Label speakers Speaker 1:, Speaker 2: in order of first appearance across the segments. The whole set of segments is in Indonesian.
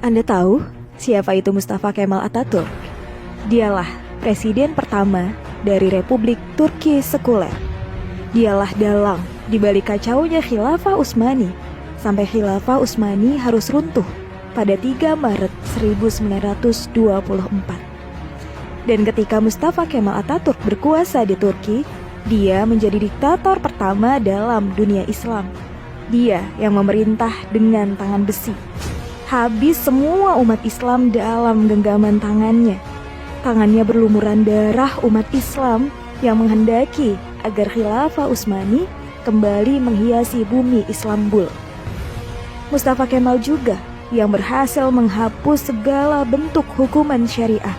Speaker 1: Anda tahu siapa itu Mustafa Kemal Atatürk? Dialah presiden pertama dari Republik Turki sekuler. Dialah dalang di balik kacaunya Khilafah Utsmani sampai Khilafah Utsmani harus runtuh pada 3 Maret 1924. Dan ketika Mustafa Kemal Atatürk berkuasa di Turki, dia menjadi diktator pertama dalam dunia Islam. Dia yang memerintah dengan tangan besi. Habis semua umat Islam dalam genggaman tangannya. Tangannya berlumuran darah umat Islam yang menghendaki agar Khilafah Utsmani kembali menghiasi bumi Istanbul. Mustafa Kemal juga yang berhasil menghapus segala bentuk hukuman syariah.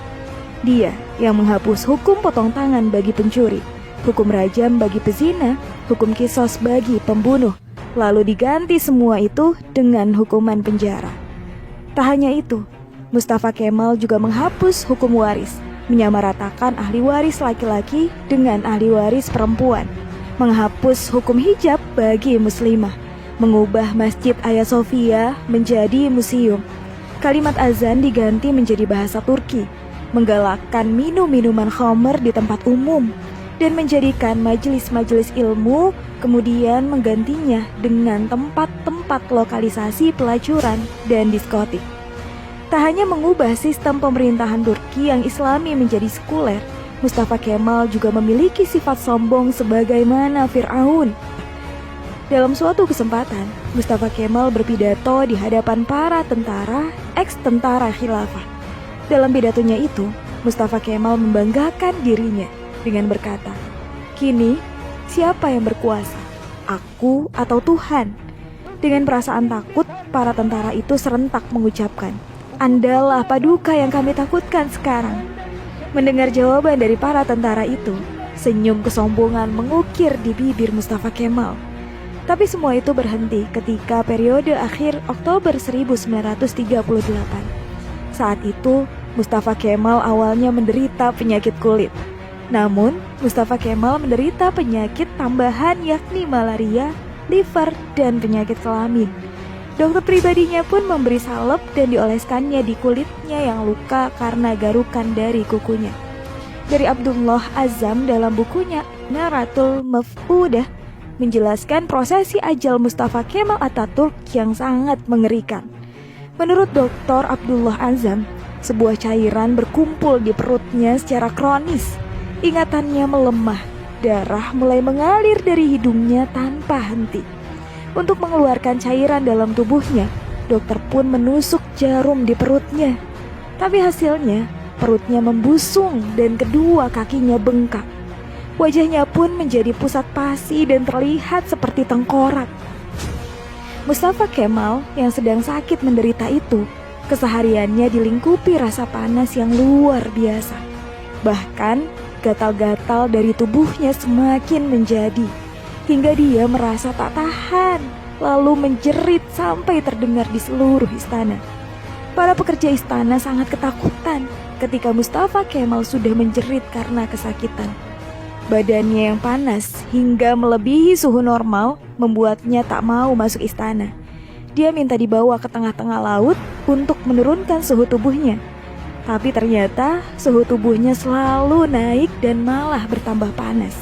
Speaker 1: Dia yang menghapus hukum potong tangan bagi pencuri, hukum rajam bagi pezina, hukum kisos bagi pembunuh, lalu diganti semua itu dengan hukuman penjara. Tak hanya itu, Mustafa Kemal juga menghapus hukum waris, menyamaratakan ahli waris laki-laki dengan ahli waris perempuan, menghapus hukum hijab bagi muslimah, mengubah Masjid Hagia Sophia menjadi museum. Kalimat azan diganti menjadi bahasa Turki, menggalakkan minum-minuman khamr di tempat umum, dan menjadikan majelis-majelis ilmu, kemudian menggantinya dengan tempat-tempat lokalisasi pelacuran dan diskotik. Tak hanya mengubah sistem pemerintahan Turki yang islami menjadi sekuler, Mustafa Kemal juga memiliki sifat sombong sebagaimana Fir'aun. Dalam suatu kesempatan, Mustafa Kemal berpidato di hadapan para tentara, ex-tentara khilafah. Dalam pidatonya itu, Mustafa Kemal membanggakan dirinya dengan berkata, "Kini, siapa yang berkuasa? Aku atau Tuhan?" Dengan perasaan takut, para tentara itu serentak mengucapkan, "Andalah paduka yang kami takutkan sekarang." Mendengar jawaban dari para tentara itu, senyum kesombongan mengukir di bibir Mustafa Kemal. Tapi semua itu berhenti ketika periode akhir Oktober 1938. Saat itu, Mustafa Kemal awalnya menderita penyakit kulit. Namun, Mustafa Kemal menderita penyakit tambahan yakni malaria, liver, dan penyakit kelamin. Dokter pribadinya pun memberi salep dan dioleskannya di kulitnya yang luka karena garukan dari kukunya. Dari Abdullah Azzam dalam bukunya Naratul Maf'udah menjelaskan prosesi ajal Mustafa Kemal Atatürk yang sangat mengerikan. Menurut Dr. Abdullah Azzam, sebuah cairan berkumpul di perutnya secara kronis. Ingatannya melemah, darah mulai mengalir dari hidungnya tanpa henti. Untuk mengeluarkan cairan dalam tubuhnya, dokter pun menusuk jarum di perutnya. Tapi hasilnya, perutnya membusung dan kedua kakinya bengkak. Wajahnya pun menjadi pusat pasi dan terlihat seperti tengkorak. Mustafa Kemal yang sedang sakit menderita itu, kesehariannya dilingkupi rasa panas yang luar biasa. Bahkan, gatal-gatal dari tubuhnya semakin menjadi, hingga dia merasa tak tahan, lalu menjerit sampai terdengar di seluruh istana. Para pekerja istana sangat ketakutan ketika Mustafa Kemal sudah menjerit karena kesakitan. Badannya yang panas hingga melebihi suhu normal membuatnya tak mau masuk istana. Dia minta dibawa ke tengah-tengah laut untuk menurunkan suhu tubuhnya. Tapi ternyata suhu tubuhnya selalu naik dan malah bertambah panas.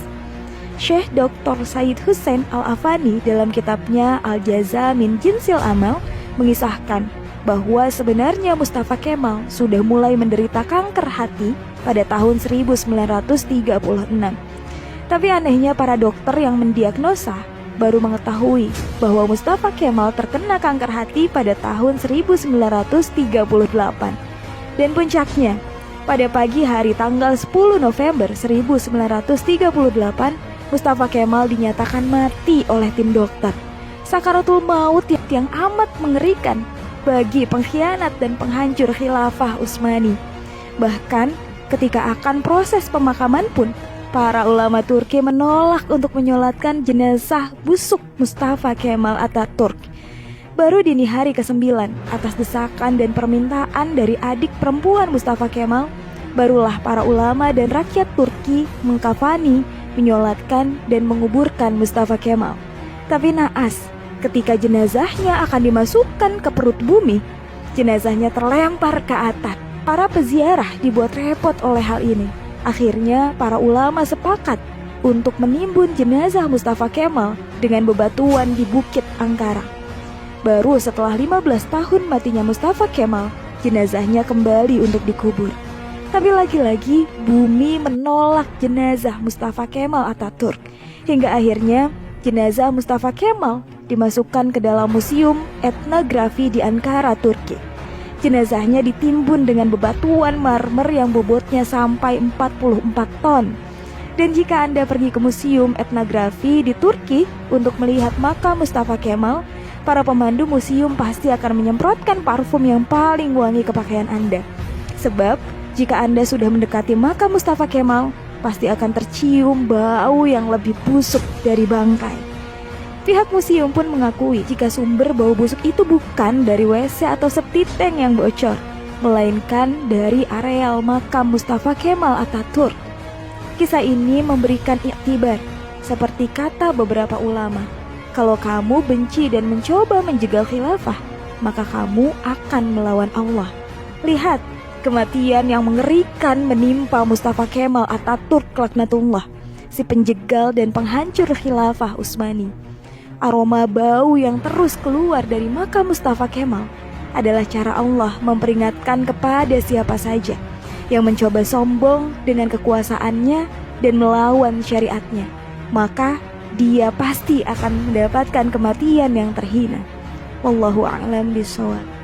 Speaker 1: Syekh Dr. Said Hussein Al-Afani dalam kitabnya Al-Jaza min Jinsil Amal mengisahkan bahwa sebenarnya Mustafa Kemal sudah mulai menderita kanker hati pada tahun 1936. Tapi anehnya para dokter yang mendiagnosa baru mengetahui bahwa Mustafa Kemal terkena kanker hati pada tahun 1938. Dan puncaknya, pada pagi hari tanggal 10 November 1938, Mustafa Kemal dinyatakan mati oleh tim dokter. Sakaratul maut yang amat mengerikan bagi pengkhianat dan penghancur Khilafah Utsmani. Bahkan ketika akan proses pemakaman pun, para ulama Turki menolak untuk menyolatkan jenazah busuk Mustafa Kemal Atatürk. Baru dini hari ke-9, atas desakan dan permintaan dari adik perempuan Mustafa Kemal, barulah para ulama dan rakyat Turki mengkafani, menyolatkan, dan menguburkan Mustafa Kemal. Tapi naas, ketika jenazahnya akan dimasukkan ke perut bumi, Jenazahnya terlempar ke atas. Para peziarah dibuat repot oleh hal ini. Akhirnya para ulama sepakat untuk menimbun jenazah Mustafa Kemal dengan bebatuan di Bukit Angkara. Baru setelah 15 tahun matinya Mustafa Kemal, jenazahnya kembali untuk dikubur. Tapi lagi-lagi bumi menolak jenazah Mustafa Kemal Atatürk. Hingga akhirnya jenazah Mustafa Kemal dimasukkan ke dalam museum etnografi di Ankara, Turki. Jenazahnya ditimbun dengan bebatuan marmer yang bobotnya sampai 44 ton. Dan jika Anda pergi ke museum etnografi di Turki untuk melihat makam Mustafa Kemal, para pemandu museum pasti akan menyemprotkan parfum yang paling wangi ke pakaian Anda. Sebab jika Anda sudah mendekati makam Mustafa Kemal, pasti akan tercium bau yang lebih busuk dari bangkai. Pihak museum pun mengakui jika sumber bau busuk itu bukan dari WC atau septic tank yang bocor, melainkan dari areal makam Mustafa Kemal Atatürk. Kisah ini memberikan iktibar, seperti kata beberapa ulama, kalau kamu benci dan mencoba menjegal khilafah, maka kamu akan melawan Allah. Lihat, kematian yang mengerikan menimpa Mustafa Kemal Atatürk laknatullah, si penjegal dan penghancur khilafah Utsmani. Aroma bau yang terus keluar dari makam Mustafa Kemal adalah cara Allah memperingatkan kepada siapa saja yang mencoba sombong dengan kekuasaannya dan melawan syariatnya, maka dia pasti akan mendapatkan kematian yang terhina. Wallahu a'lam bishawab.